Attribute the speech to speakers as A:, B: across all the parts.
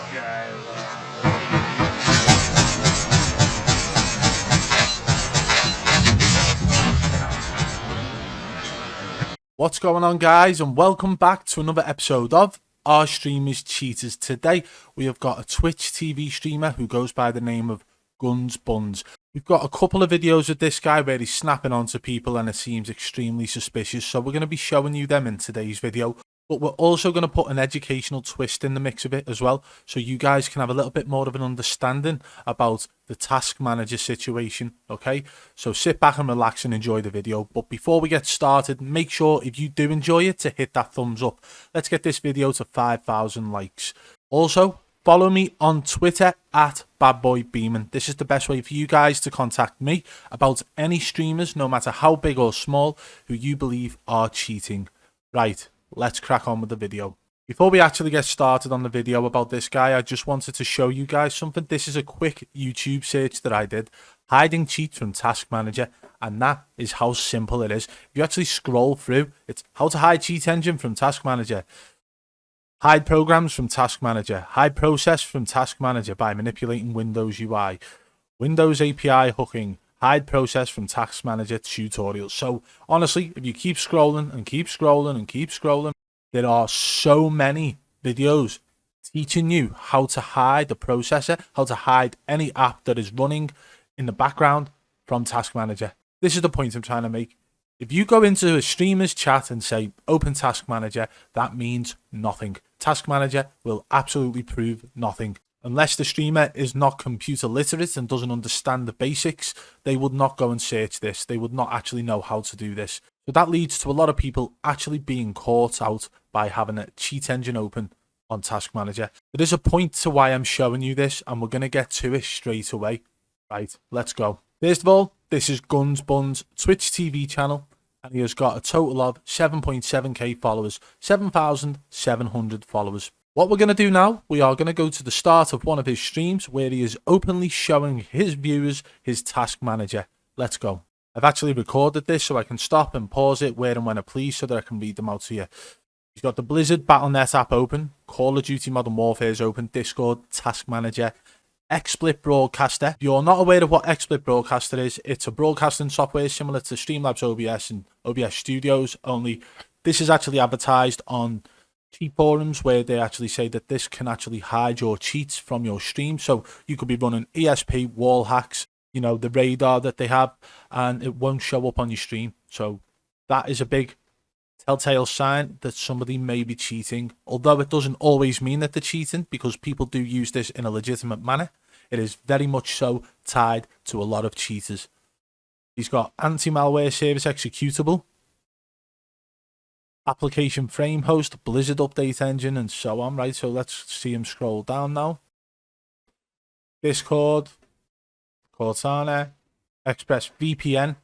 A: What's going on, guys, and welcome back to another episode of Our Streamers Cheaters. Today we have got a Twitch TV streamer who goes by the name of Gunnzbunnz. We've got a couple of videos of this guy where he's snapping onto people and it seems extremely suspicious, so we're going to be showing you them in today's video. But we're also going to put an educational twist in the mix of it as well, so you guys can have a little bit more of an understanding about the task manager situation, okay? So sit back and relax and enjoy the video. But before we get started, make sure if you do enjoy it to hit that thumbs up. Let's get this video to 5,000 likes. Also, follow me on Twitter at BadBoy. This is the best way for you guys to contact me about any streamers, no matter how big or small, who you believe are cheating. Right. Let's crack on with the video. Before we actually get started on the video about this guy, I just wanted to show you guys something. This is a quick YouTube search that I did. Hiding cheats from Task Manager. And that is how simple it is. If you actually scroll through, it's how to hide cheat engine from Task Manager. Hide programs from Task Manager. Hide process from Task Manager by manipulating Windows UI. Windows API hooking. Hide process from Task Manager tutorials. So honestly, if you keep scrolling and keep scrolling and keep scrolling, there are so many videos teaching you how to hide the processor, how to hide any app that is running in the background from Task Manager. This is the point I'm trying to make. If you go into a streamer's chat and say open Task Manager, that means nothing. Task Manager will absolutely prove nothing. Unless the streamer is not computer literate and doesn't understand the basics, they would not go and search this. They would not actually know how to do this. So that leads to a lot of people actually being caught out by having a cheat engine open on Task Manager. There is a point to why I'm showing you this, and we're going to get to it straight away. Right, let's go. First of all, this is Gunnzbunnz Twitch TV channel, and he has got a total of 7.7k followers, 7,700 followers. What we're going to do now, we are going to go to the start of one of his streams where he is openly showing his viewers his Task Manager. Let's go. I've actually recorded this so I can stop and pause it where and when I please so that I can read them out to you. He's got the Blizzard Battle.net app open, Call of Duty Modern Warfare is open, Discord, Task Manager, XSplit Broadcaster. If you're not aware of what XSplit Broadcaster is, it's a broadcasting software similar to Streamlabs OBS and OBS Studios, only this is actually advertised on cheat forums where they actually say that this can actually hide your cheats from your stream. So you could be running ESP wall hacks, you know, the radar that they have, and it won't show up on your stream. So that is a big telltale sign that somebody may be cheating, although it doesn't always mean that they're cheating because people do use this in a legitimate manner. It is very much so tied to a lot of cheaters. He's got anti-malware service executable, application frame host, Blizzard update engine, and so on. Right, so let's see him scroll down now. Discord, Cortana, Express VPN.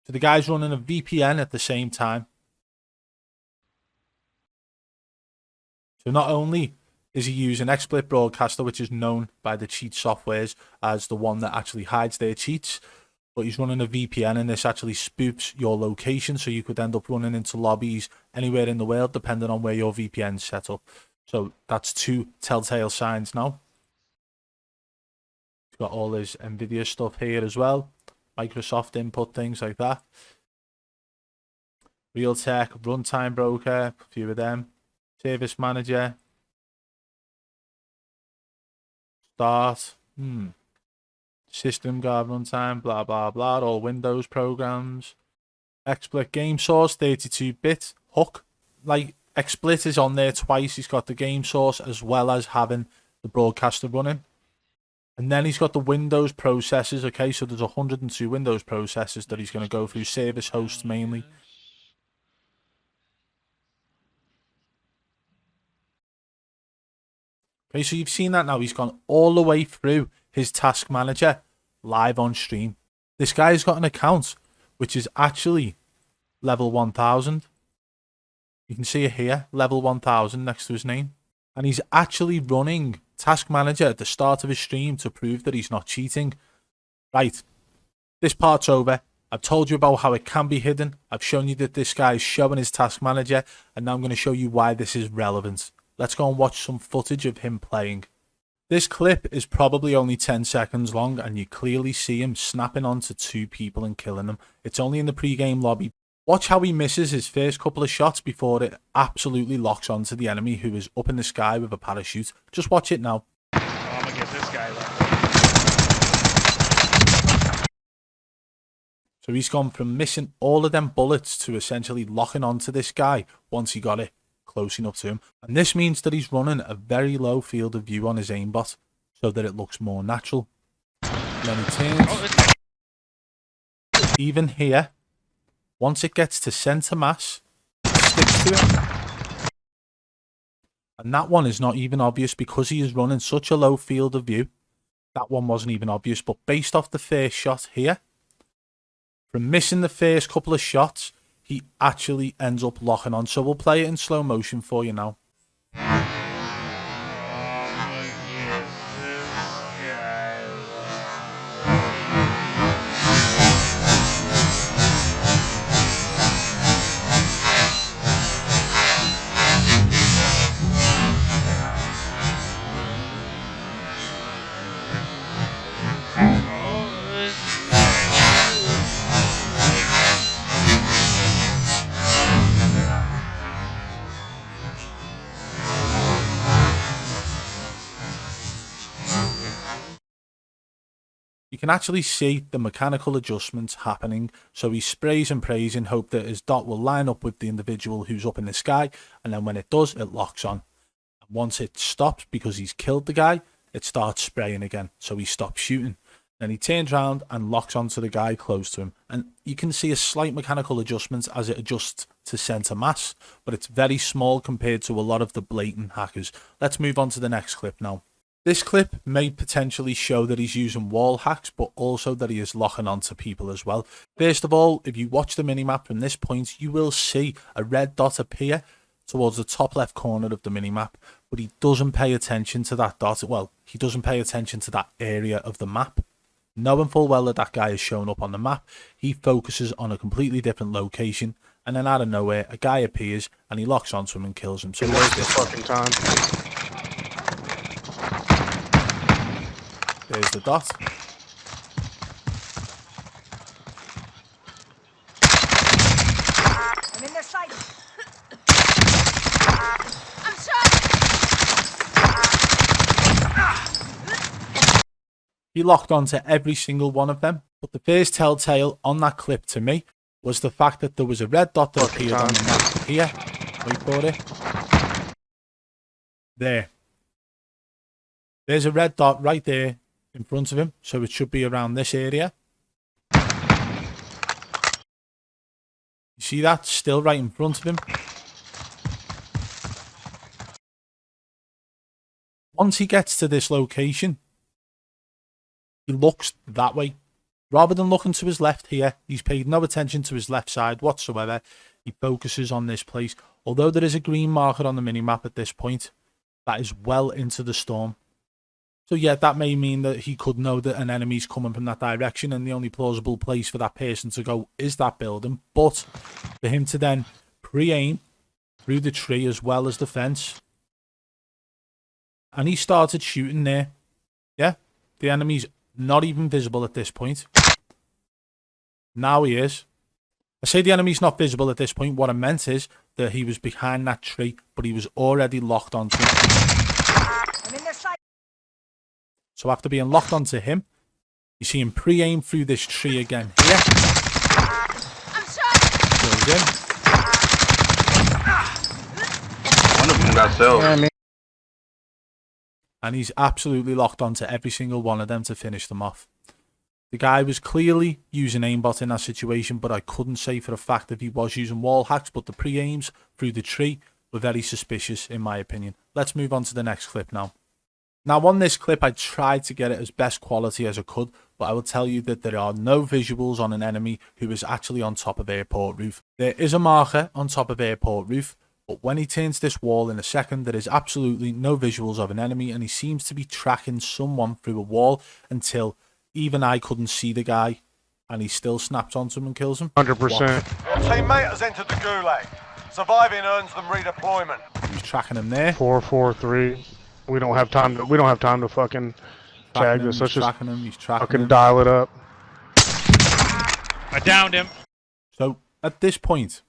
A: So the guy's running a VPN at the same time. So not only is he using XSplit Broadcaster, which is known by the cheat softwares as the one that actually hides their cheats, but he's running a VPN, and this actually spoofs your location, so you could end up running into lobbies anywhere in the world, depending on where your VPN's set up. So that's two telltale signs now. He's got all his NVIDIA stuff here as well. Microsoft input, things like that. Realtek, Runtime Broker, a few of them. Service Manager. Start. System Guard Runtime, blah, blah, blah. All Windows programs. XSplit Game Source, 32-bit. Hook. Like, XSplit is on there twice. He's got the game source as well as having the broadcaster running. And then he's got the Windows processors. Okay, so there's 102 Windows processors that he's going to go through. Service hosts mainly. Okay, so you've seen that now. He's gone all the way through his Task Manager live on stream. This guy's got an account which is actually level 1000. You can see it here, level 1000 next to his name. And he's actually running Task Manager at the start of his stream to prove that he's not cheating. Right, this part's over. I've told you about how it can be hidden. I've shown you that this guy is showing his Task Manager, and now I'm going to show you why this is relevant. Let's go and watch some footage of him playing. This clip is probably only 10 seconds long, and you clearly see him snapping onto 2 people and killing them. It's only in the pre-game lobby. Watch how he misses his first couple of shots before it absolutely locks onto the enemy who is up in the sky with a parachute. Just watch it now.
B: Oh, I'm gonna get this guy left.
A: So he's gone from missing all of them bullets to essentially locking onto this guy once he got it close enough to him. And this means that he's running a very low field of view on his aimbot so that it looks more natural. And then he turns. Even here, once it gets to center mass, it sticks to it. And that one is not even obvious because he is running such a low field of view. That one wasn't even obvious, but based off the first shot here, from missing the first couple of shots, he actually ends up locking on. So we'll play it in slow motion for you now. You can actually see the mechanical adjustments happening. So he sprays and prays in hope that his dot will line up with the individual who's up in the sky. And then when it does, it locks on. And once it stops because he's killed the guy, it starts spraying again. So he stops shooting. Then he turns around and locks onto the guy close to him. And you can see a slight mechanical adjustment as it adjusts to center mass. But it's very small compared to a lot of the blatant hackers. Let's move on to the next clip now. This clip may potentially show that he's using wall hacks, but also that he is locking onto people as well. First of all, if you watch the minimap from this point, you will see a red dot appear towards the top left corner of the minimap, but he doesn't pay attention to that dot. Well, he doesn't pay attention to that area of the map. Knowing full well that that guy is shown up on the map, he focuses on a completely different location, and then out of nowhere, a guy appears, and he locks onto him and kills him. So
C: waste this fucking time.
A: There's the dot.
D: I'm in their sight. I'm shot.
A: He locked onto every single one of them, but the first telltale on that clip to me was the fact that there was a red dot that appeared on the map here. Wait for it. There. There's a red dot right there in front of him, so it should be around this area. You see that? Still right in front of him. Once he gets to this location, he looks that way. Rather than looking to his left here, he's paid no attention to his left side whatsoever. He focuses on this place. Although there is a green marker on the minimap at this point, that is well into the storm. So yeah, that may mean that he could know that an enemy's coming from that direction and the only plausible place for that person to go is that building. But for him to then pre-aim through the tree as well as the fence. And he started shooting there. Yeah, the enemy's not even visible at this point. Now he is. I say the enemy's not visible at this point. What I meant is that he was behind that tree, but he was already locked onto him.
D: I'm in their sight.
A: So after being locked onto him, you see him pre-aim through this tree again here.
D: I'm shot.
A: Goes in.
C: One of them got killed.
A: And he's absolutely locked onto every single one of them to finish them off. The guy was clearly using aimbot in that situation, but I couldn't say for a fact if he was using wall hacks, but the pre-aims through the tree were very suspicious in my opinion. Let's move on to the next clip now. Now on this clip I tried to get it as best quality as I could, but I will tell you that there are no visuals on an enemy who is actually on top of airport roof. There is a marker on top of airport roof, but when he turns this wall in a second there is absolutely no visuals of an enemy, and he seems to be tracking someone through a wall until even I couldn't see the guy, and he still snaps onto him and kills him.
C: 100%.
E: Your teammate has entered the gulag. Surviving earns them redeployment.
A: He was tracking him there.
C: 443. We don't have time to. We don't have time to fucking tag this. Let's just
A: Tracking him. He's tracking
C: fucking
A: him.
C: dial it up.
B: I downed him.
A: So at this point,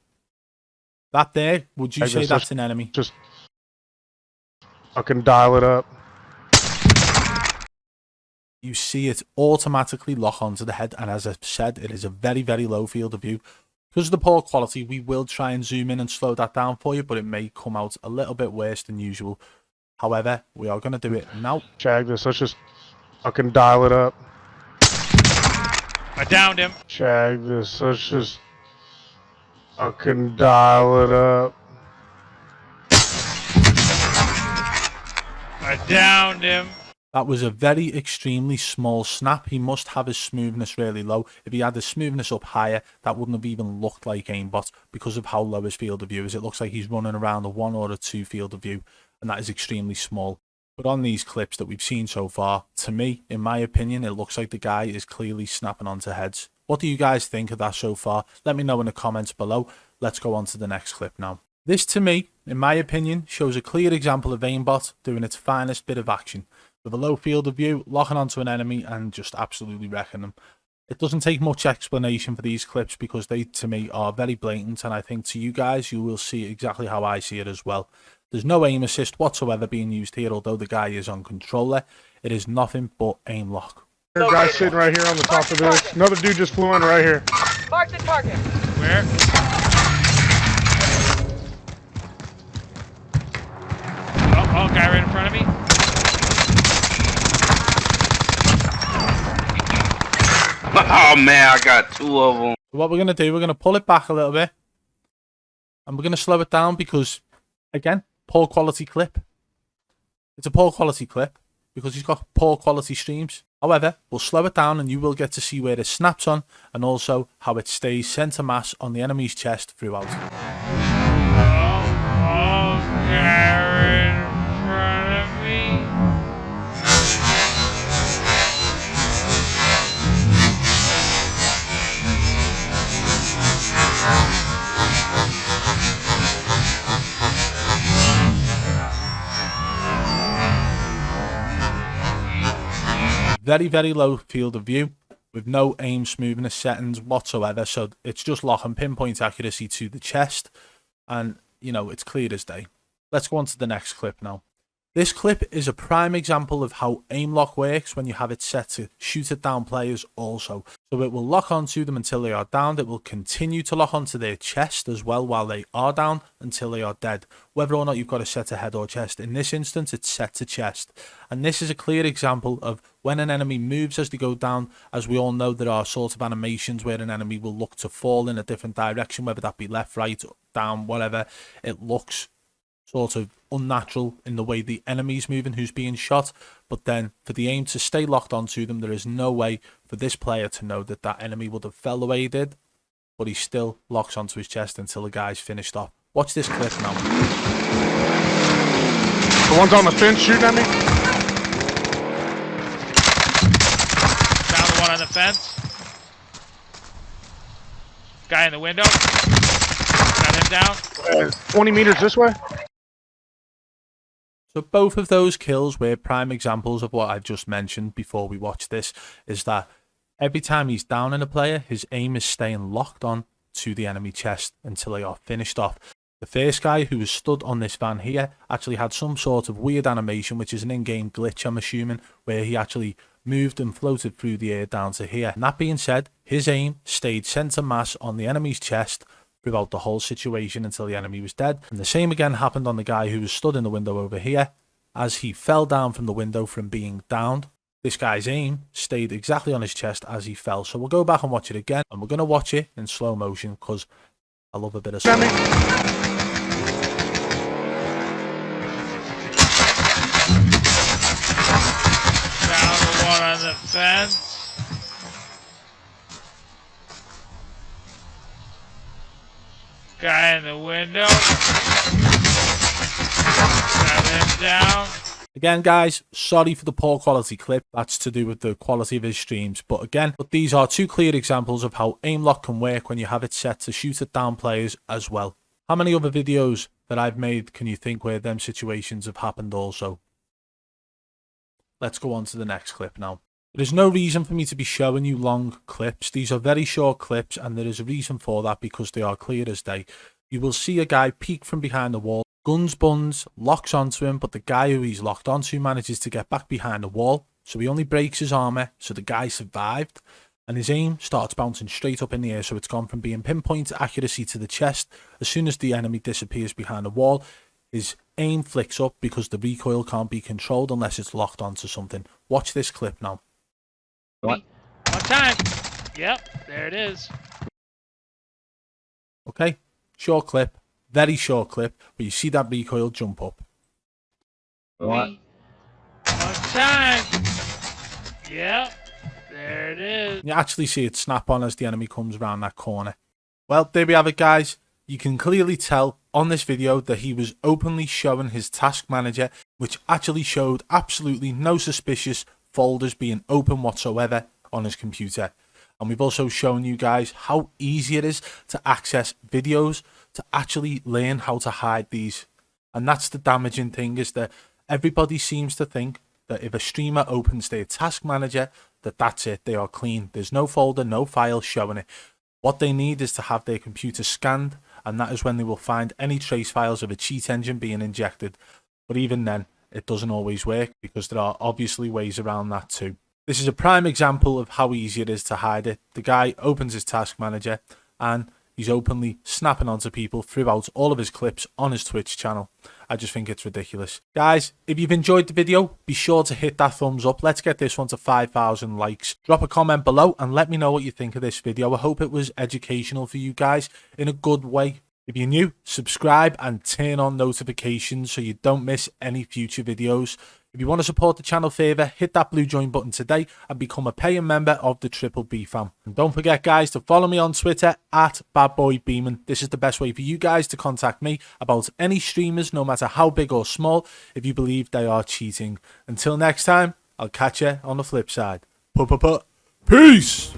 A: that there, would you
C: Tag
A: say
C: this.
A: that's an enemy?
C: Just fucking dial it up.
A: You see it automatically lock onto the head, and as I've said, it is a very, very low field of view. Because of the poor quality, we will try and zoom in and slow that down for you, but it may come out a little bit worse than usual. However, we are going to do it now.
C: Tag this. Let's just fucking dial it up.
B: I downed him.
C: Tag this. Let's just fucking dial it up.
B: I downed him.
A: That was a very extremely small snap. He must have his smoothness really low. If he had his smoothness up higher, that wouldn't have even looked like aimbot because of how low his field of view is. It looks like he's running around a 1 or a 2 field of view, and that is extremely small. But on these clips that we've seen so far, to me, in my opinion, it looks like the guy is clearly snapping onto heads. What do you guys think of that so far? Let me know in the comments below. Let's go on to the next clip now. This, to me, in my opinion, shows a clear example of aimbot doing its finest bit of action. With a low field of view, locking onto an enemy and just absolutely wrecking them. It doesn't take much explanation for these clips because they, to me, are very blatant, and I think to you guys, you will see exactly how I see it as well. There's no aim assist whatsoever being used here, although the guy is on controller. It is nothing but aim lock.
C: There's a guy sitting right here on the top of this. Another dude just flew in right here.
D: Mark the target.
B: Where? Oh, guy right in front of me.
C: Oh man, I got 2 of them.
A: What we're going to do, we're going to pull it back a little bit. And we're going to slow it down because, again, poor quality clip. It's a poor quality clip because he's got poor quality streams. However, we'll slow it down and you will get to see where it snaps on and also how it stays center mass on the enemy's chest throughout.
B: Oh, guy right in front of me.
A: Very, very low field of view with no aim smoothness settings whatsoever. So it's just lock and pinpoint accuracy to the chest. And, you know, it's clear as day. Let's go on to the next clip now. This clip is a prime example of how aim lock works when you have it set to shoot it down players also. So it will lock onto them until they are downed. It will continue to lock onto their chest as well while they are down until they are dead. Whether or not you've got it set to head or chest. In this instance, it's set to chest. And this is a clear example of when an enemy moves as they go down. As we all know, there are sort of animations where an enemy will look to fall in a different direction, whether that be left, right, down, whatever. It looks sort of unnatural in the way the enemy's moving who's being shot, but then for the aim to stay locked onto them, there is no way for this player to know that that enemy would have fell the way he did, but he still locks onto his chest until the guy's finished off. Watch this clip now.
C: The one's on the fence shooting at me.
B: Down the one on the fence. Guy in the window. Got him down.
C: 20 meters this way.
A: So both of those kills were prime examples of what I've just mentioned before we watch this, is that every time he's down in a player, his aim is staying locked on to the enemy chest until they are finished off. The first guy who was stood on this van here actually had some sort of weird animation, which is an in-game glitch, I'm assuming, where he actually moved and floated through the air down to here. And that being said, his aim stayed center mass on the enemy's chest throughout the whole situation until the enemy was dead. And the same again happened on the guy who was stood in the window over here. As he fell down from the window from being downed, this guy's aim stayed exactly on his chest as he fell. So we'll go back and watch it again, and we're going to watch it in slow motion because I love a bit of slow motion.
B: Down the one on the fence. Guy in the window. Got him down.
A: Again, guys, sorry for the poor quality clip. That's to do with the quality of his streams. But these are two clear examples of how aim lock can work when you have it set to shoot it down players as well. How many other videos that I've made can you think where them situations have happened also? let's go on to the next clip now. There's no reason for me to be showing you long clips. These are very short clips, and there is a reason for that because they are clear as day. You will see a guy peek from behind the wall. Gunnzbunnz locks onto him, but the guy who he's locked onto manages to get back behind the wall. So he only breaks his armor, so the guy survived. And his aim starts bouncing straight up in the air, so it's gone from being pinpoint accuracy to the chest. As soon as the enemy disappears behind the wall, his aim flicks up because the recoil can't be controlled unless it's locked onto something. Watch this clip now.
B: One time. Yep, there it is.
A: Okay, short clip, very short clip, but you see that recoil jump up.
C: What?
B: One time. Yep, there it is.
A: You actually see it snap on as the enemy comes around that corner. Well, there we have it, guys. You can clearly tell on this video that he was openly showing his task manager, which actually showed absolutely no suspicious folders being open whatsoever on his computer. And we've also shown you guys how easy it is to access videos, to actually learn how to hide these. And that's the damaging thing, is that everybody seems to think that if a streamer opens their task manager, that's it, they are clean. There's no folder, no file showing it. What they need is to have their computer scanned, and that is when they will find any trace files of a cheat engine being injected. But even then, it doesn't always work, because there are obviously ways around that too. This is a prime example of how easy it is to hide it. The guy opens his task manager and he's openly snapping onto people throughout all of his clips on his Twitch channel. I just think it's ridiculous. Guys, if you've enjoyed the video, be sure to hit that thumbs up. Let's get this one to 5,000 likes. Drop a comment below and let me know what you think of this video. I hope it was educational for you guys in a good way. If you're new, subscribe and turn on notifications so you don't miss any future videos. If you want to support the channel further, hit that blue join button today and become a paying member of the Triple B fam. And don't forget, guys, to follow me on Twitter at BadBoy. This is the best way for you guys to contact me about any streamers, no matter how big or small, if you believe they are cheating. Until next time, I'll catch you on the flip side. Peace!